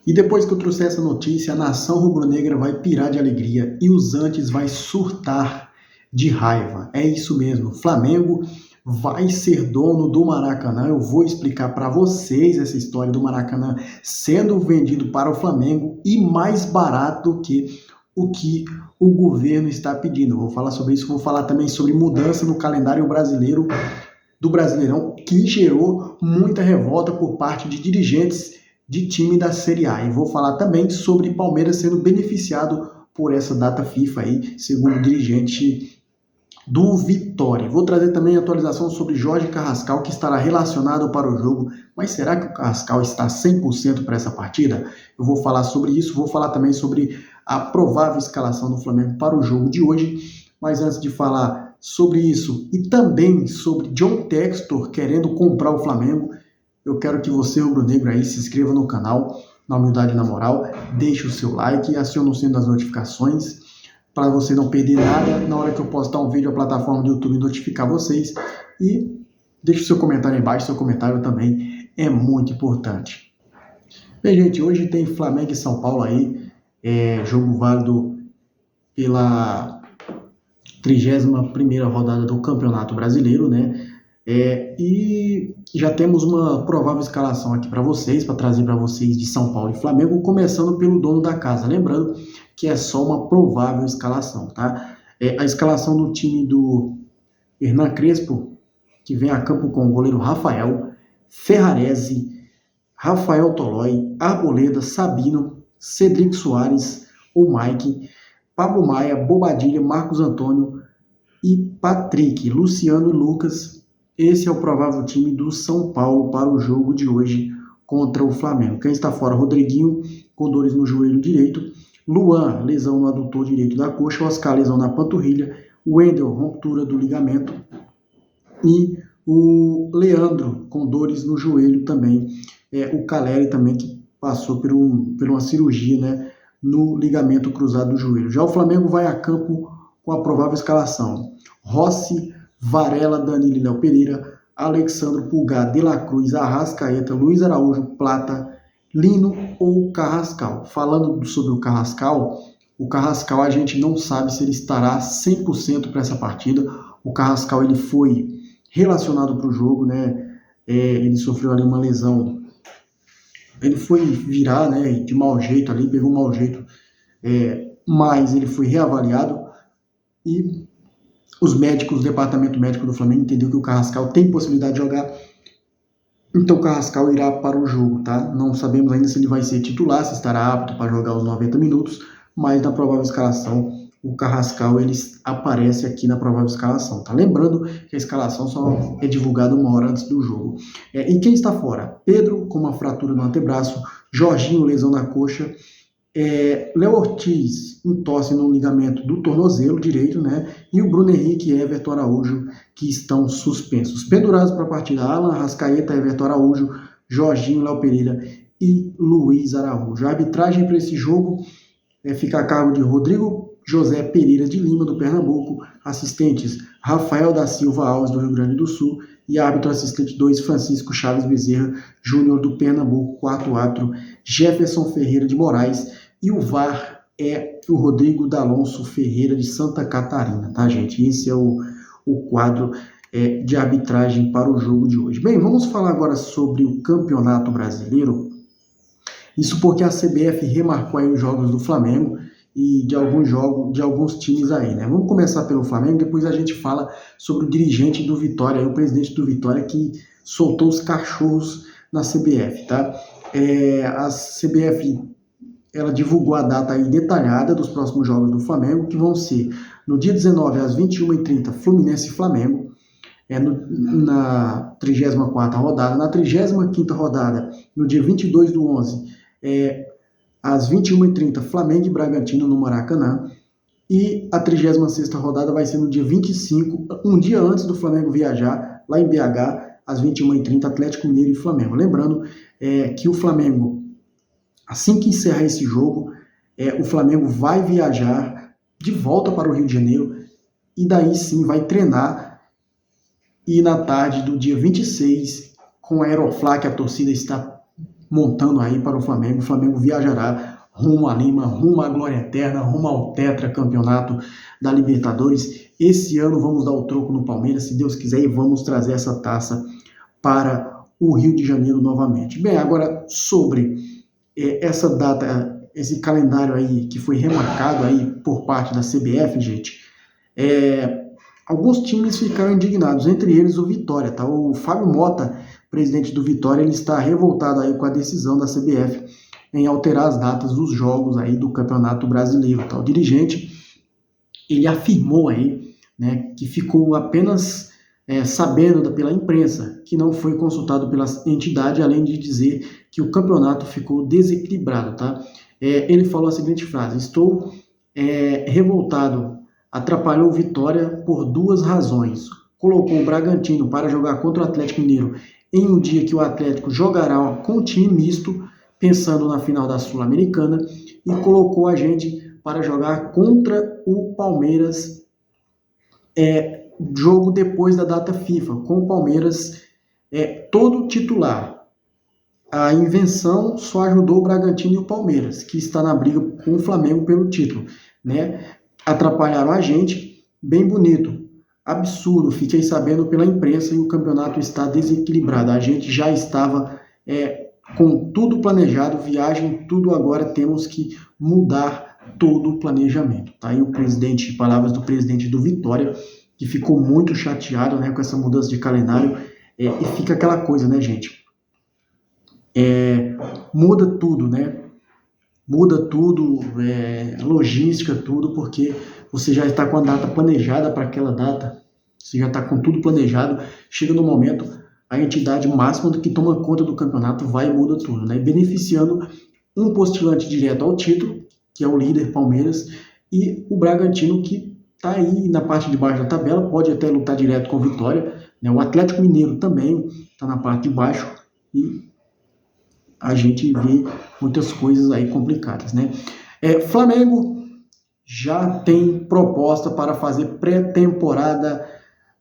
E depois que eu trouxer essa notícia, a nação rubro-negra vai pirar de alegria e os antes vai surtar de raiva. É isso mesmo, o Flamengo vai ser dono do Maracanã. Eu vou explicar para vocês essa história do Maracanã sendo vendido para o Flamengo e mais barato do que o governo está pedindo. Vou falar sobre isso, vou falar também sobre mudança no calendário brasileiro do Brasileirão, que gerou muita revolta por parte de dirigentes de time da Série A. E vou falar também sobre Palmeiras sendo beneficiado por essa data FIFA aí, segundo o dirigente do Vitória. Vou trazer também atualização sobre Jorge Carrascal, que estará relacionado para o jogo. Mas será que o Carrascal está 100% para essa partida? Eu vou falar sobre isso, vou falar também sobre a provável escalação do Flamengo para o jogo de hoje. Mas antes de falar sobre isso e também sobre John Textor querendo comprar o Flamengo, eu quero que você, rubro-negro aí, se inscreva no canal, na humildade e na moral, deixe o seu like e acione o sino das notificações para você não perder nada na hora que eu postar um vídeo, a plataforma do YouTube notificar vocês. E deixe o seu comentário aí embaixo, seu comentário também é muito importante. Bem, gente, hoje tem Flamengo e São Paulo aí, jogo válido pela 31ª rodada do Campeonato Brasileiro, né? E já temos uma provável escalação aqui para vocês, para trazer para vocês de São Paulo e Flamengo, começando pelo dono da casa. Lembrando que é só uma provável escalação, tá? A escalação do time do Hernan Crespo, que vem a campo com o goleiro Rafael, Ferrarese, Rafael Tolói, Arboleda, Sabino, Cedric Soares, o Mike, Pablo Maia, Bobadilha, Marcos Antônio e Patrick, Luciano e Lucas. Esse é o provável time do São Paulo para o jogo de hoje contra o Flamengo. Quem está fora? Rodriguinho, com dores no joelho direito. Luan, lesão no adutor direito da coxa. Oscar, lesão na panturrilha. Wendel, ruptura do ligamento. E o Leandro, com dores no joelho também. O Caleri também, que passou por uma cirurgia, né, no ligamento cruzado do joelho. Já o Flamengo vai a campo com a provável escalação: Rossi, Varela, Danilo e Léo Pereira, Alexandro, Pulgar, De La Cruz, Arrascaeta, Luiz Araújo, Plata, Lino ou Carrascal. Falando sobre o Carrascal a gente não sabe se ele estará 100% para essa partida. O Carrascal ele foi relacionado para o jogo, né? Ele sofreu ali uma lesão. Ele foi virar, né, de mau jeito ali, pegou um mau jeito, mas ele foi reavaliado e os médicos, o departamento médico do Flamengo entendeu que o Carrascal tem possibilidade de jogar, então o Carrascal irá para o jogo, tá? Não sabemos ainda se ele vai ser titular, se estará apto para jogar os 90 minutos, mas na provável escalação, o Carrascal ele aparece aqui na provável escalação, tá? Lembrando que a escalação só é divulgada uma hora antes do jogo. E quem está fora? Pedro, com uma fratura no antebraço, Jorginho, lesão na coxa, Léo Ortiz, entorse no ligamento do tornozelo direito, né? E o Bruno Henrique e Everton Araújo, que estão suspensos. Pendurados para a partida: Alan, Arrascaeta, Everton Araújo, Jorginho, Léo Pereira e Luiz Araújo. A arbitragem para esse jogo fica a cargo de Rodrigo José Pereira de Lima, do Pernambuco. Assistentes: Rafael da Silva Alves, do Rio Grande do Sul. E árbitro assistente 2, Francisco Chaves Bezerra Júnior, do Pernambuco. Quarto árbitro, Jefferson Ferreira de Moraes. E o VAR é o Rodrigo D'Alonso Ferreira, de Santa Catarina, tá, gente? Esse é o quadro de arbitragem para o jogo de hoje. Bem, vamos falar agora sobre o Campeonato Brasileiro. Isso porque a CBF remarcou aí os jogos do Flamengo e de alguns times aí, né? Vamos começar pelo Flamengo, depois a gente fala sobre o dirigente do Vitória, o presidente do Vitória, que soltou os cachorros na CBF, tá? A CBF ela divulgou a data aí detalhada dos próximos jogos do Flamengo, que vão ser no dia 19, às 21h30, Fluminense e Flamengo, na 34ª rodada. Na 35ª rodada, no dia 22/11, às 21h30, Flamengo e Bragantino, no Maracanã. E a 36ª rodada vai ser no dia 25, um dia antes do Flamengo viajar, lá em BH, às 21h30, Atlético Mineiro e Flamengo. Lembrando que o Flamengo, assim que encerrar esse jogo, o Flamengo vai viajar de volta para o Rio de Janeiro e daí sim vai treinar. E na tarde do dia 26, com a Aeroflá, que a torcida está montando aí para o Flamengo. O Flamengo viajará rumo a Lima, rumo à glória eterna, rumo ao tetracampeonato da Libertadores. Esse ano vamos dar o troco no Palmeiras, se Deus quiser, e vamos trazer essa taça para o Rio de Janeiro novamente. Bem, agora sobre essa data, esse calendário aí que foi remarcado aí por parte da CBF, gente, alguns times ficaram indignados, entre eles o Vitória, tá? O Fábio Mota, presidente do Vitória, ele está revoltado aí com a decisão da CBF em alterar as datas dos jogos aí do Campeonato Brasileiro, tá? O dirigente, ele afirmou aí, né, que ficou apenas sabendo pela imprensa, que não foi consultado pela entidade, além de dizer que o campeonato ficou desequilibrado, tá? Ele falou a seguinte frase: estou revoltado, atrapalhou o Vitória por duas razões. Colocou o Bragantino para jogar contra o Atlético Mineiro em um dia que o Atlético jogará com time misto, pensando na final da Sul-Americana, e colocou a gente para jogar contra o Palmeiras, jogo depois da data FIFA, com o Palmeiras todo titular. A invenção só ajudou o Bragantino e o Palmeiras, que está na briga com o Flamengo pelo título, né? Atrapalharam a gente, bem bonito, absurdo, fiquei sabendo pela imprensa e o campeonato está desequilibrado. A gente já estava com tudo planejado, viagem, tudo, agora temos que mudar todo o planejamento. Tá aí palavras do presidente do Vitória, que ficou muito chateado, né, com essa mudança de calendário, e fica aquela coisa, né, gente? Muda tudo, né? Muda tudo, logística, tudo, porque você já está com a data planejada para aquela data, você já está com tudo planejado, chega no momento, a entidade máxima que toma conta do campeonato vai e muda tudo, né? Beneficiando um postulante direto ao título, que é o líder Palmeiras, e o Bragantino, que está aí na parte de baixo da tabela, pode até lutar direto com a Vitória, né? O Atlético Mineiro também está na parte de baixo, e a gente vê muitas coisas aí complicadas, né? Flamengo já tem proposta para fazer pré-temporada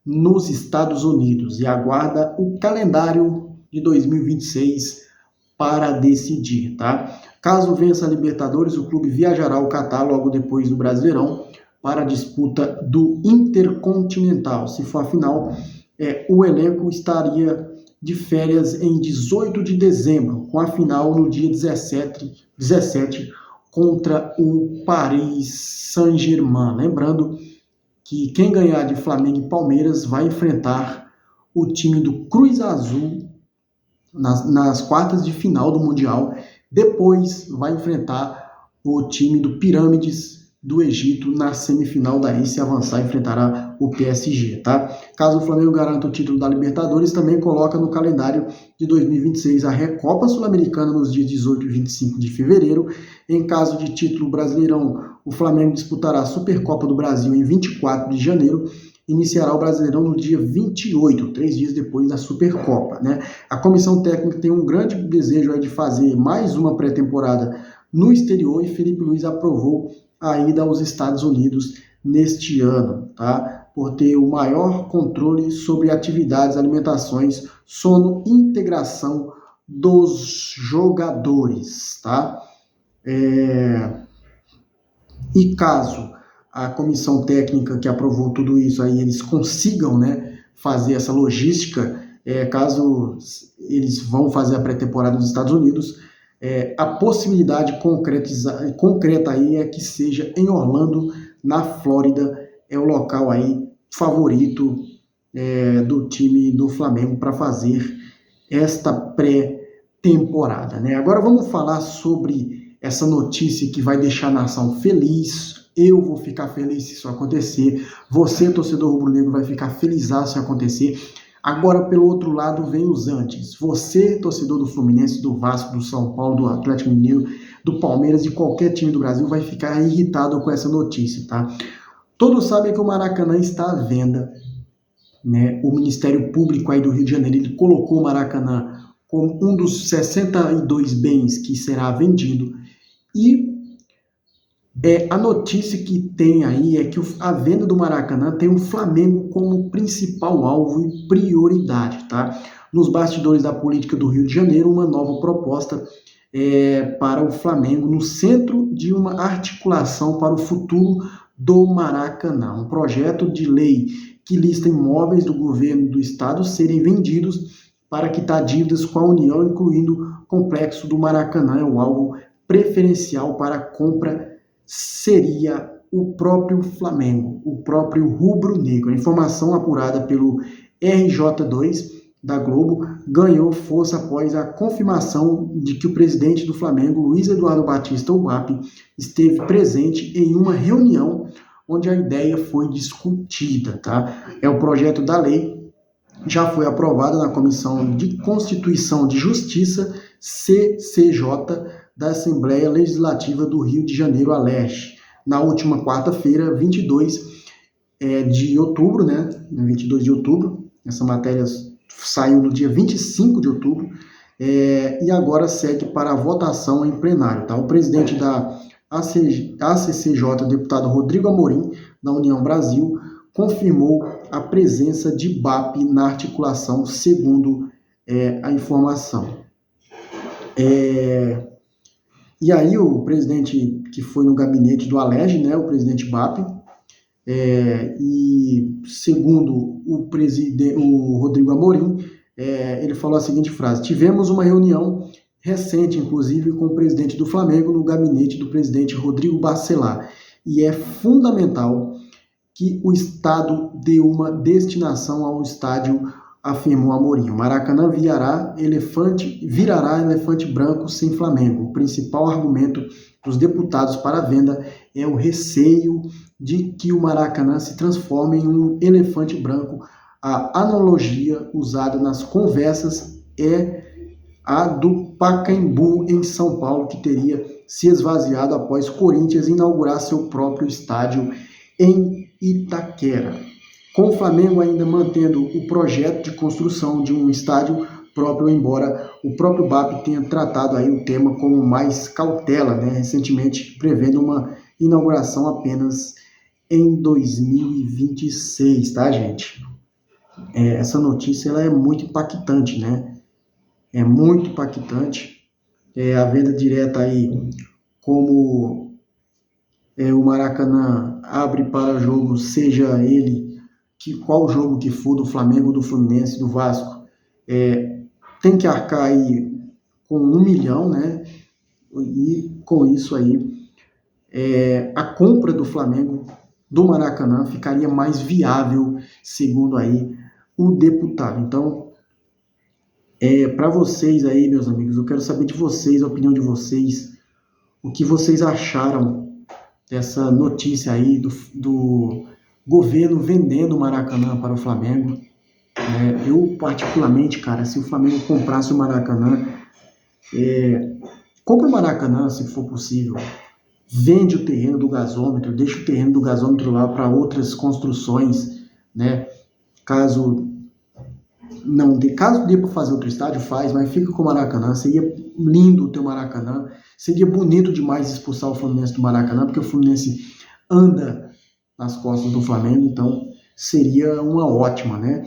nos Estados Unidos e aguarda o calendário de 2026 para decidir, tá? Caso vença a Libertadores, o clube viajará ao Catar logo depois do Brasileirão para a disputa do Intercontinental. Se for a final, o elenco estaria de férias em 18 de dezembro, com a final no dia 17 contra o Paris Saint-Germain. Lembrando que quem ganhar de Flamengo e Palmeiras vai enfrentar o time do Cruz Azul nas quartas de final do Mundial. Depois vai enfrentar o time do Pirâmides do Egito na semifinal. Daí, se avançar, enfrentará o PSG, tá? Caso o Flamengo garanta o título da Libertadores, também coloca no calendário de 2026 a Recopa Sul-Americana nos dias 18 e 25 de fevereiro. Em caso de título brasileirão, o Flamengo disputará a Supercopa do Brasil em 24 de janeiro. Iniciará o Brasileirão no dia 28, 3 dias depois da Supercopa, né? A comissão técnica tem um grande desejo de fazer mais uma pré-temporada no exterior, e Felipe Luiz aprovou a ida aos Estados Unidos neste ano, tá? Por ter o maior controle sobre atividades, alimentações, sono e integração dos jogadores, tá? E caso a comissão técnica que aprovou tudo isso aí, eles consigam, né, fazer essa logística, caso eles vão fazer a pré-temporada nos Estados Unidos, a possibilidade concreta aí é que seja em Orlando, na Flórida, é o local aí favorito do time do Flamengo para fazer esta pré-temporada, né? Agora vamos falar sobre essa notícia que vai deixar a nação feliz. Eu vou ficar feliz se isso acontecer. Você, torcedor rubro-negro, vai ficar feliz se isso acontecer. Agora, pelo outro lado, vem os antes. Você, torcedor do Fluminense, do Vasco, do São Paulo, do Atlético Mineiro, do Palmeiras, de qualquer time do Brasil, vai ficar irritado com essa notícia, tá? Todos sabem que o Maracanã está à venda, né? O Ministério Público aí do Rio de Janeiro, ele colocou o Maracanã como um dos 62 bens que será vendido. E a notícia que tem aí é que a venda do Maracanã tem o Flamengo como principal alvo e prioridade, tá? nos bastidores da política do Rio de Janeiro, uma nova proposta para o Flamengo no centro de uma articulação para o futuro do Maracanã. Um projeto de lei que lista imóveis do governo do estado serem vendidos para quitar dívidas com a União, incluindo o complexo do Maracanã. É o alvo preferencial para a compra seria o próprio Flamengo, o próprio rubro-negro. A informação apurada pelo RJ2 da Globo ganhou força após a confirmação de que o presidente do Flamengo, Luiz Eduardo Batista, o BAP, esteve presente em uma reunião onde a ideia foi discutida, tá? O projeto da lei já foi aprovado na Comissão de Constituição e Justiça, CCJ, da Assembleia Legislativa do Rio de Janeiro, a leste, na última quarta-feira, 22 de outubro, né? 22 de outubro, essa matéria saiu no dia 25 de outubro, e agora segue para a votação em plenário, tá? O presidente da ACCJ, o deputado Rodrigo Amorim, da União Brasil, confirmou a presença de BAP na articulação, segundo a informação. E aí o presidente que foi no gabinete do Alerj, né, o presidente BAP, e segundo o Rodrigo Amorim, ele falou a seguinte frase: tivemos uma reunião recente, inclusive, com o presidente do Flamengo no gabinete do presidente Rodrigo Bacelar, e é fundamental que o Estado dê uma destinação ao estádio, afirmou Amorim. O Maracanã virará elefante branco sem Flamengo. O principal argumento dos deputados para a venda é o receio de que o Maracanã se transforme em um elefante branco. A analogia usada nas conversas é a do Pacaembu, em São Paulo, que teria se esvaziado após Corinthians inaugurar seu próprio estádio em Itaquera. Com o Flamengo ainda mantendo o projeto de construção de um estádio próprio, embora o próprio BAP tenha tratado aí o tema como mais cautela, né, recentemente prevendo uma inauguração apenas em 2026, tá, gente? Essa notícia ela é muito impactante, né? É muito impactante. A venda direta aí, como o Maracanã abre para jogo, seja ele qual jogo que for, do Flamengo, do Fluminense, do Vasco, tem que arcar aí com 1 milhão, né? E com isso aí, a compra do Flamengo do Maracanã ficaria mais viável, segundo aí o deputado. Então, para vocês aí, meus amigos, eu quero saber de vocês, a opinião de vocês, o que vocês acharam dessa notícia aí do governo vendendo o Maracanã para o Flamengo. Eu, particularmente, cara, se o Flamengo comprasse o Maracanã, compra o Maracanã, se for possível, vende o terreno do gasômetro, deixa o terreno do gasômetro lá para outras construções, né? Caso dê para fazer outro estádio, faz, mas fica com o Maracanã. Seria lindo o teu Maracanã, seria bonito demais expulsar o Fluminense do Maracanã, porque o Fluminense anda nas costas do Flamengo, então seria uma ótima, né?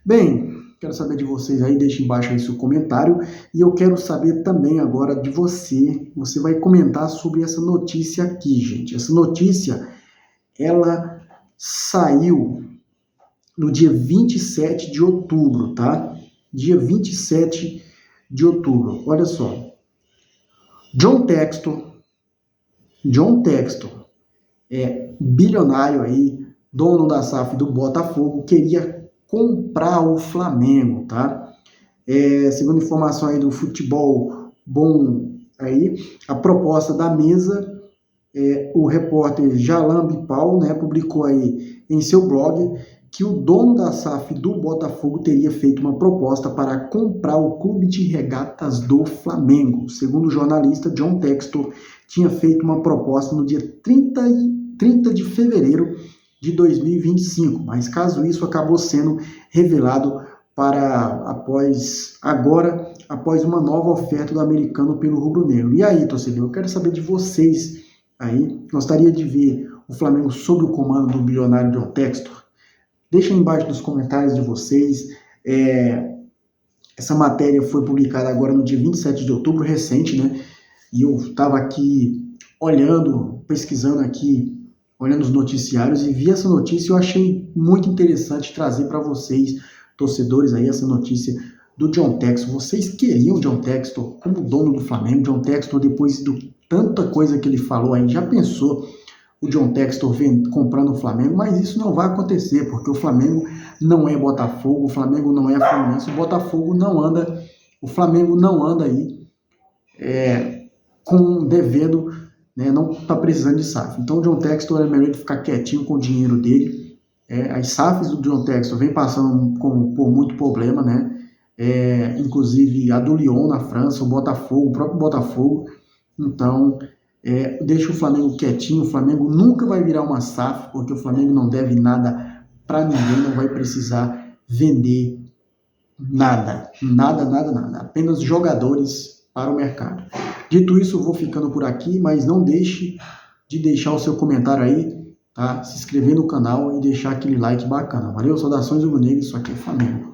Bem, quero saber de vocês aí, deixe embaixo aí seu comentário, e eu quero saber também agora de você vai comentar sobre essa notícia aqui, gente. Essa notícia, ela saiu no dia 27 de outubro, tá? Dia 27 de outubro, olha só. John Textor, bilionário aí, dono da SAF do Botafogo, queria comprar o Flamengo, tá? Segundo informação aí do Futebol Bom aí, a proposta da mesa, o repórter Jalan Bipal, né, publicou aí em seu blog que o dono da SAF do Botafogo teria feito uma proposta para comprar o clube de regatas do Flamengo. Segundo o jornalista, John Textor tinha feito uma proposta no dia 30 de fevereiro de 2025, mas caso isso acabou sendo revelado após uma nova oferta do americano pelo rubro-negro. E aí, torcedor, eu quero saber de vocês aí. Gostaria de ver o Flamengo sob o comando do bilionário John Textor? Deixa aí embaixo nos comentários de vocês Essa matéria foi publicada agora no dia 27 de outubro, recente, né? E eu estava aqui olhando, pesquisando aqui, olhando os noticiários e vi essa notícia e eu achei muito interessante trazer para vocês, torcedores, aí essa notícia do John Textor. Vocês queriam John Textor como dono do Flamengo? John Textor, depois de tanta coisa que ele falou aí, já pensou o John Textor comprando o Flamengo? Mas isso não vai acontecer, porque o Flamengo não é Botafogo, o Flamengo não é Fluminense, o Botafogo não anda, o Flamengo não anda aí devendo, né, não está precisando de SAF. Então o John Textor é melhor ele ficar quietinho com o dinheiro dele. As SAFs do John Textor vem passando por muito problema, né? Inclusive a do Lyon na França, o próprio Botafogo. Então, deixa o Flamengo quietinho. O Flamengo nunca vai virar uma SAF, porque o Flamengo não deve nada para ninguém, não vai precisar vender nada, apenas jogadores para o mercado. Dito isso, eu vou ficando por aqui, mas não deixe de deixar o seu comentário aí, tá? Se inscrever no canal e deixar aquele like bacana. Valeu, saudações rubro-negras, isso aqui é Flamengo.